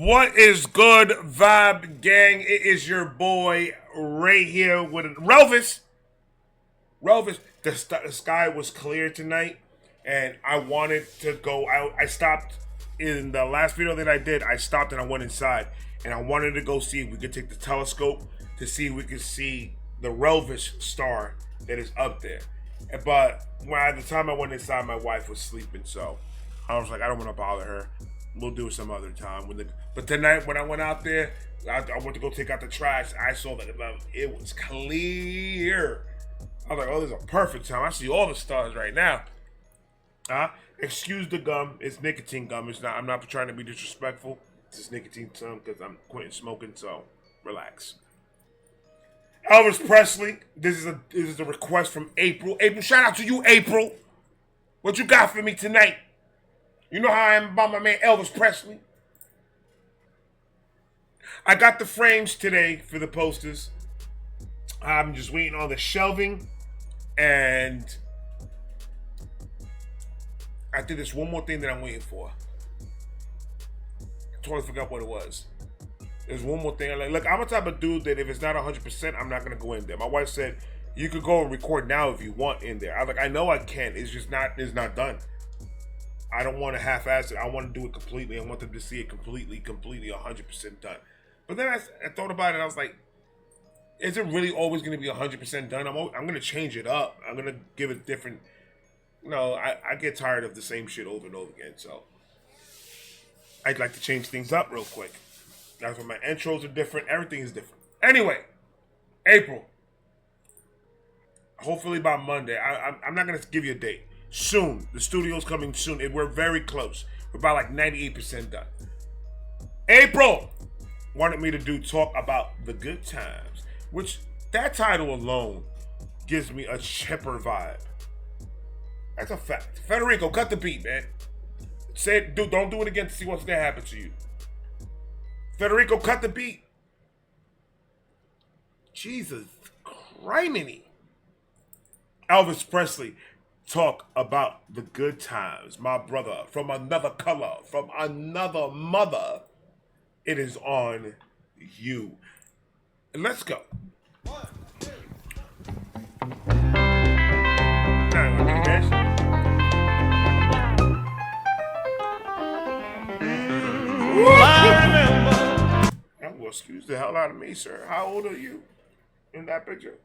What is good, Vibe Gang? It is your boy right here with Relvis. Relvis, the sky was clear tonight, and I wanted to go out. I stopped in the last video that I did. I stopped and I went inside, and I wanted to go see if we could take the telescope to see if we could see the Relvis star that is up there. But at the time I went inside, my wife was sleeping, so I was like, I don't want to bother her. We'll do it some other time. But tonight, when I went out there, I went to go take out the trash. I saw that it was clear. I was like, oh, this is a perfect time. I see all the stars right now. Excuse the gum. It's nicotine gum. It's not. I'm not trying to be disrespectful. It's just nicotine gum because I'm quitting smoking. So relax. Elvis Presley. This is a request from April. April, shout out to you, April. What you got for me tonight? You know how I am about my man Elvis Presley. I got the frames today for the posters. I'm just waiting on the shelving. And I think there's one more thing that I'm waiting for. I totally forgot what it was. There's one more thing. Look, I'm the type of dude that if it's not 100%, I'm not going to go in there. My wife said, you could go and record now if you want in there. I was like, I know I can. It's not done. I don't want to half-ass it. I want to do it completely. I want them to see it completely 100% done. But then I thought about it. I was like, is it really always going to be 100% done? I'm going to change it up. I'm going to give it different. I get tired of the same shit over and over again. So I'd like to change things up real quick. That's why my intros are different. Everything is different. Anyway, April. Hopefully by Monday. I'm not going to give you a date. Soon. The studio's coming soon. We're very close. We're about like 98% done. April wanted me to talk about the good times, which that title alone gives me a chipper vibe. That's a fact. Federico, cut the beat, man. Say it, don't do it again to see what's gonna happen to you. Federico, cut the beat. Jesus criminy. Elvis Presley. Talk about the good times, my brother, from another color, from another mother. It is on you. And let's go. 1, 2. I remember. Well, excuse the hell out of me, sir. How old are you in that picture?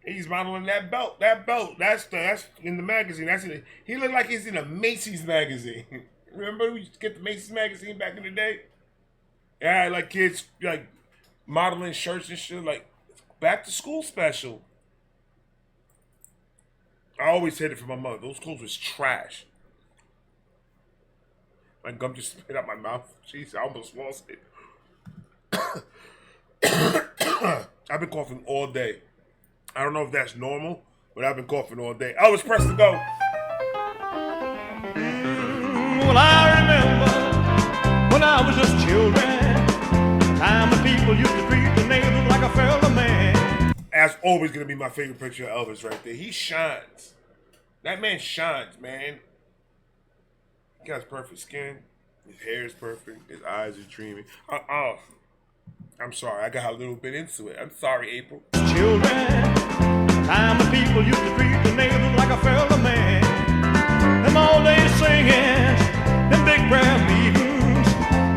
He's modeling that belt. That's in the magazine. He looked like he's in a Macy's magazine. Remember we used to get the Macy's magazine back in the day? Yeah, like kids like modeling shirts and shit, like back to school special. I always said it for my mother. Those clothes was trash. My gum just spit out my mouth. Jeez, I almost lost it. I've been coughing all day. I don't know if that's normal, but I've been coughing all day. Elvis Presley, go. Well, I remember when I was just children, time the people used to treat the neighbors like a fellow man. That's always going to be my favorite picture of Elvis right there. He shines. That man shines, man. He got perfect skin. His hair is perfect. His eyes are dreamy. I'm sorry, I got a little bit into it. I'm sorry, April. Children, time the people used to treat the neighbors like a fellow man. Them all day singing, them big prayer meetings,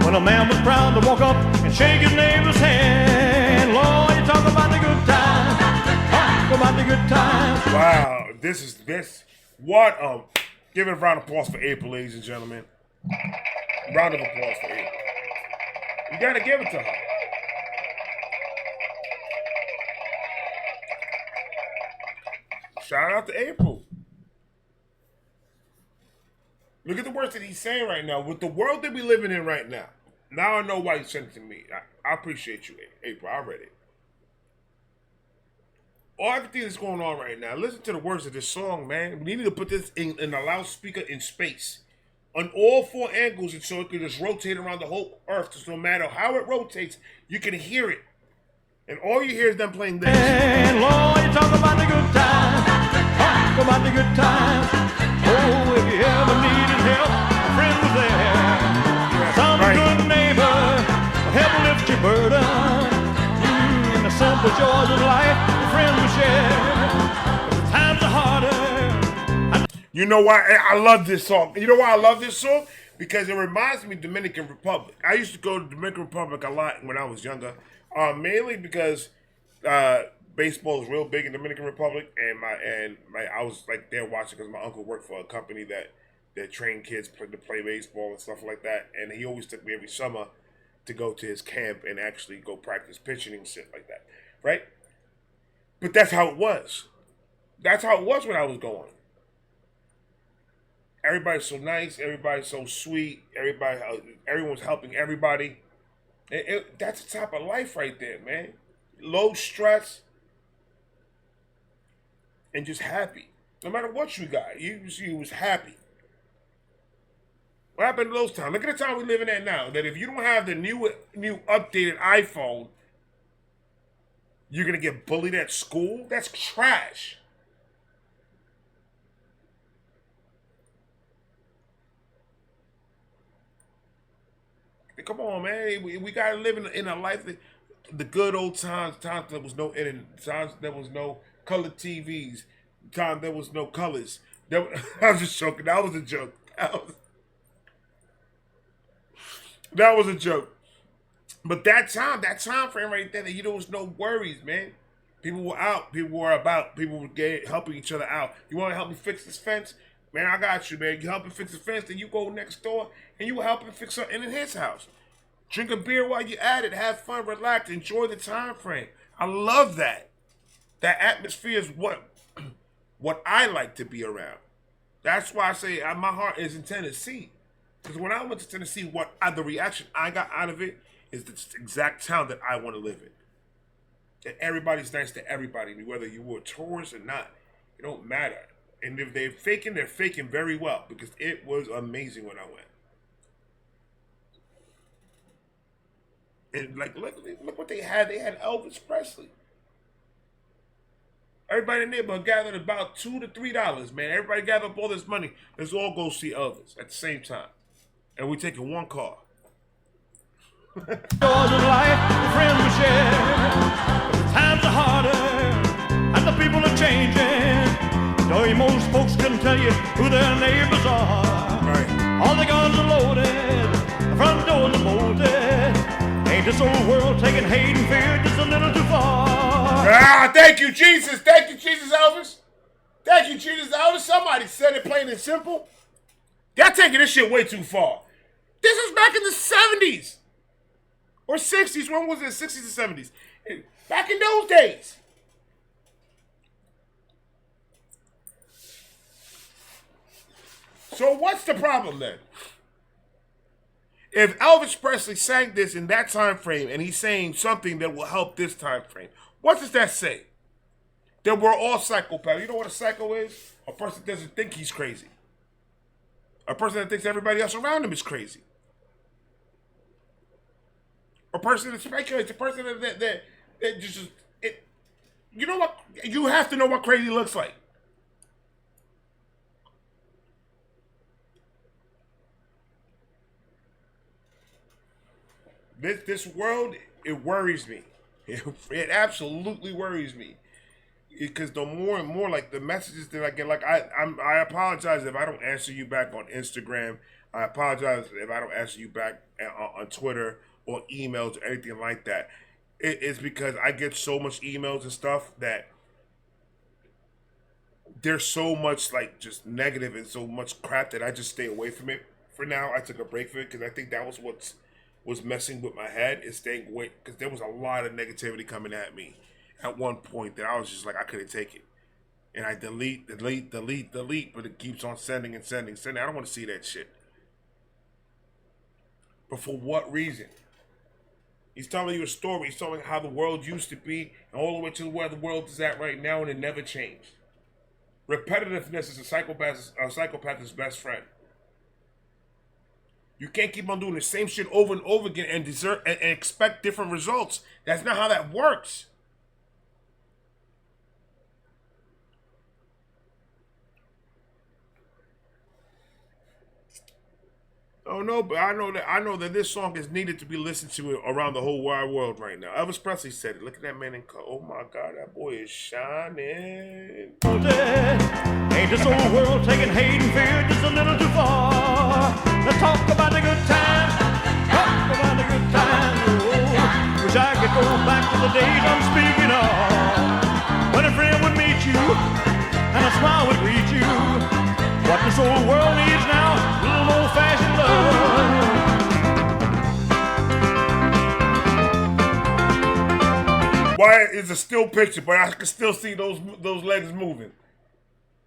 when a man was proud to walk up and shake his neighbor's hand. Lord, you talk about the good times. Talk about the good times. Wow, this. What? Give it a round of applause for April, ladies and gentlemen. Round of applause for April. You gotta give it to her. Shout out to April. Look at the words that he's saying right now. With the world that we living in right now. Now I know why you sent it to me. I appreciate you, April. I read it. All everything that's going on right now. Listen to the words of this song, man. We need to put this in a loudspeaker in space. On all 4 angles, and so it can just rotate around the whole earth. So no matter how it rotates, you can hear it. And all you hear is them playing this. And Lord, you talk about the good times. Talk about the good times. Oh, if you ever needed help, a friend was there. You know why I love this song? You know why I love this song? Because it reminds me of Dominican Republic. I used to go to Dominican Republic a lot when I was younger, mainly because uh, baseball is real big in Dominican Republic, and my I was like there watching because my uncle worked for a company that trained kids to play baseball and stuff like that, and he always took me every summer to go to his camp and actually go practice pitching and shit like that, right? But that's how it was. That's how it was when I was going. Everybody's so nice. Everybody's so sweet. Everyone's helping everybody. That's the type of life right there, man. Low stress and just happy. No matter what you got, you was happy. What happened to those times? Look at the time we living in now. That if you don't have the new updated iPhone, you're gonna get bullied at school. That's trash. Come on, man. We gotta live in a life that the good old times there was no internet, times there was no color TVs, times there was no colors. I was just joking. That was a joke. That was a joke. But that time frame right there, there was no worries, man. People were out. People were about. People were helping each other out. You want to help me fix this fence? Man, I got you, man. You help him fix the fence, then you go next door and you help him fix something in his house. Drink a beer while you're at it. Have fun, relax, enjoy the time frame. I love that. That atmosphere is what I like to be around. That's why I say my heart is in Tennessee. Because when I went to Tennessee, the reaction I got out of it is the exact town that I want to live in. And everybody's nice to everybody, whether you were a tourist or not. It don't matter. And if they're faking very well because it was amazing when I went. And like, look what they had. They had Elvis Presley. Everybody in the neighborhood gathered about $2 to $3, man. Everybody gathered up all this money. Let's all go see Elvis at the same time. And we taking one car. Joys of life, the friends we share. But the times are harder, and the people are changing. Though most folks couldn't tell you who their neighbors are. Right. All the guns are loaded, the front doors are bolted. Ain't this old world taking hate and fear just a little too far? Thank you, Jesus. Thank you, Jesus, Elvis. Thank you, Jesus, Elvis. Somebody said it plain and simple. Y'all taking this shit way too far. This is back in the 70s. Or 60s. When was it? 60s and 70s. Back in those days. So what's the problem then? If Elvis Presley sang this in that time frame and he's saying something that will help this time frame, what does that say? That we're all psychopaths. You know what a psycho is? A person that doesn't think he's crazy. A person that thinks everybody else around him is crazy. A person that speculates. A person that just you know what? You have to know what crazy looks like. This world, it worries me. It absolutely worries me. Because the more and more, like, the messages that I get, like, I apologize if I don't answer you back on Instagram. I apologize if I don't answer you back on Twitter or emails or anything like that. It's because I get so much emails and stuff that there's so much, like, just negative and so much crap that I just stay away from it. For now, I took a break from it because I think that was what was messing with my head, is staying away, because there was a lot of negativity coming at me at one point that I was just like, I couldn't take it. And I delete, but it keeps on sending. I don't want to see that shit. But for what reason? He's telling you a story. He's telling how the world used to be and all the way to where the world is at right now, and it never changed. Repetitiveness is a psychopath's best friend. You can't keep on doing the same shit over and over again and expect different results. That's not how that works. Oh no, but I know that this song is needed to be listened to around the whole wide world right now. Elvis Presley said it. Look at that man in color. Oh my God, that boy is shining. Ain't this old world taking hate and fear just a little too far? Let's talk about the good times, talk about the good times. Oh, wish I could go back to the days I'm speaking of, when a friend would meet you and a smile would greet you. What this old world needs now, a little old-fashioned love. Why is a still picture, but I can still see those legs moving.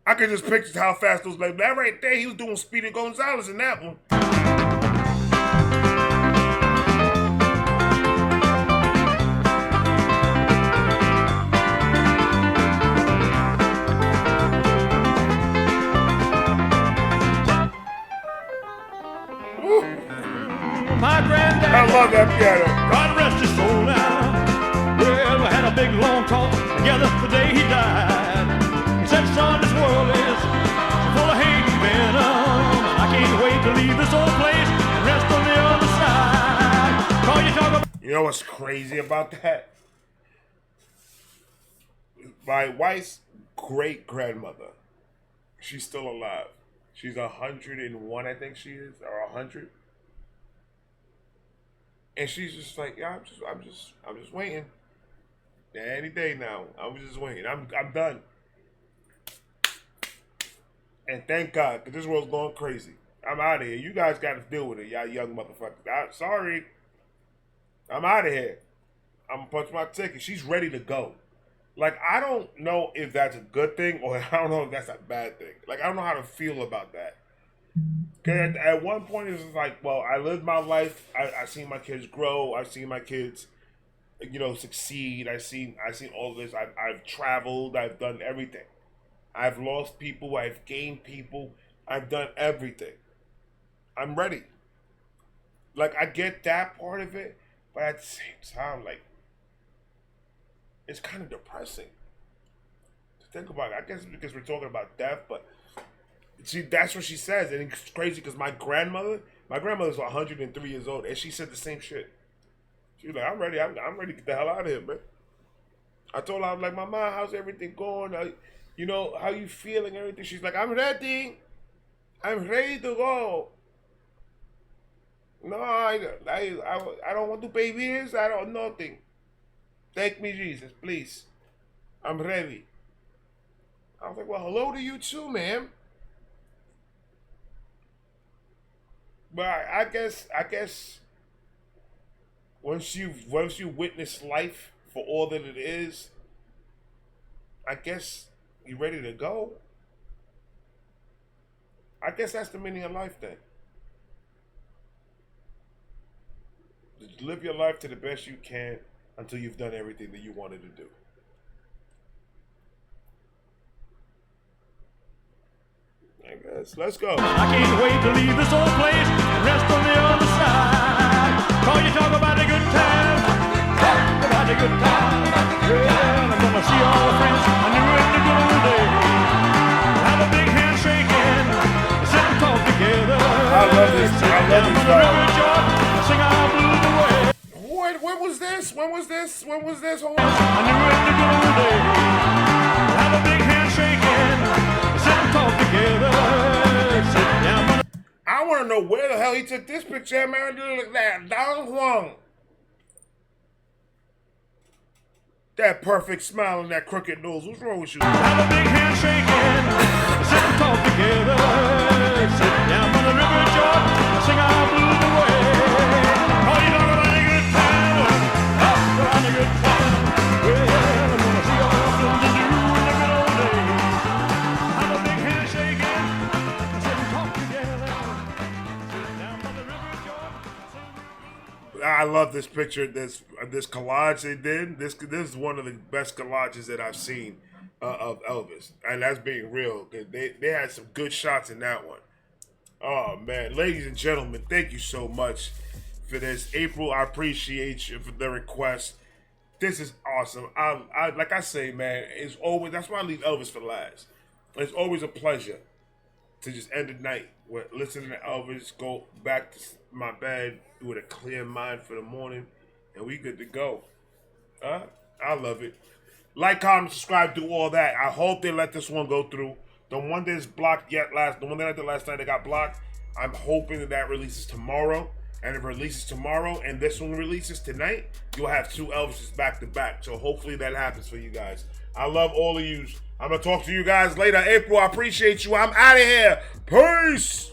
I can just picture how fast those legs. That right there, he was doing Speedy Gonzalez in that one. My granddad, I love that piano. God rest his soul now. Well, we had a big long talk together the day he died. He said, son, this world is full of hate and venom. I can't wait to leave this old place and rest on the other side. Call you talk about. You know what's crazy about that? My wife's great-grandmother, she's still alive. She's 101, I think she is, or 100. And she's just like, yeah, I'm just waiting. Any day now, I'm just waiting. I'm done. And thank God, because this world's going crazy. I'm out of here. You guys got to deal with it, y'all young motherfuckers. Sorry. I'm out of here. I'm going to punch my ticket. She's ready to go. Like, I don't know if that's a good thing or I don't know if that's a bad thing. Like, I don't know how to feel about that. Because at one point, it was like, well, I lived my life. I seen my kids grow. I've seen my kids, succeed. I've seen all this. I've traveled. I've done everything. I've lost people. I've gained people. I've done everything. I'm ready. Like, I get that part of it, but at the same time, like, it's kind of depressing to think about it. I guess it's because we're talking about death, but see, that's what she says, and it's crazy because my grandmother's 103 years old, and she said the same shit. She was like, I'm ready. I'm ready to get the hell out of here, man. I told her, I was like, Mama, how's everything going? How you feeling, everything? She's like, I'm ready. I'm ready to go. No, I don't want to pay bills. I don't nothing. Take me, Jesus, please. I'm ready. I was like, well, hello to you too, ma'am. But I guess once you witness life for all that it is, I guess you're ready to go. I guess that's the meaning of life then. Just live your life to the best you can until you've done everything that you wanted to do. I guess. Let's go. I can't wait to leave this old place and rest on the other side. Call you talk about the good times, talk about the good times. Well, I'm gonna see all the friends I knew in the good old days. Have a big handshake and sit and talk together. I love this. I love this song. Sing our blues away. When was this? When was this? I knew in the good old days. Have a big handshake and sit and talk together. Sit down. I want to know where the hell he took this picture, man. Look at that. Don Juan. That perfect smile and that crooked nose. What's wrong with you? Have a big handshake and sit and talk together. Sit down by the river, George, sing our blues away. Oh, you talk about a good time, talk about a good time. Well, I'm gonna see all the things to do in the good old days. Have a big handshake and sit and talk together. Sit down by the river, George. I love this picture, this collage they did. This is one of the best collages that I've seen of Elvis, and that's being real. They had some good shots in that one. Oh man, ladies and gentlemen, thank you so much for this. April, I appreciate you for the request. This is awesome. I like I say, man, it's always, that's why I leave Elvis for last. It's always a pleasure to just end the night with listening to Elvis, go back to my bed with a clear mind for the morning, and we good to go. I love it. Like, comment, subscribe, do all that. I hope they let this one go through. The one that's blocked the one that I did last night that got blocked, I'm hoping that releases tomorrow. And if it releases tomorrow and this one releases tonight, you'll have 2 Elvises back to back. So hopefully that happens for you guys. I love all of you. I'm going to talk to you guys later. April, I appreciate you. I'm out of here. Peace.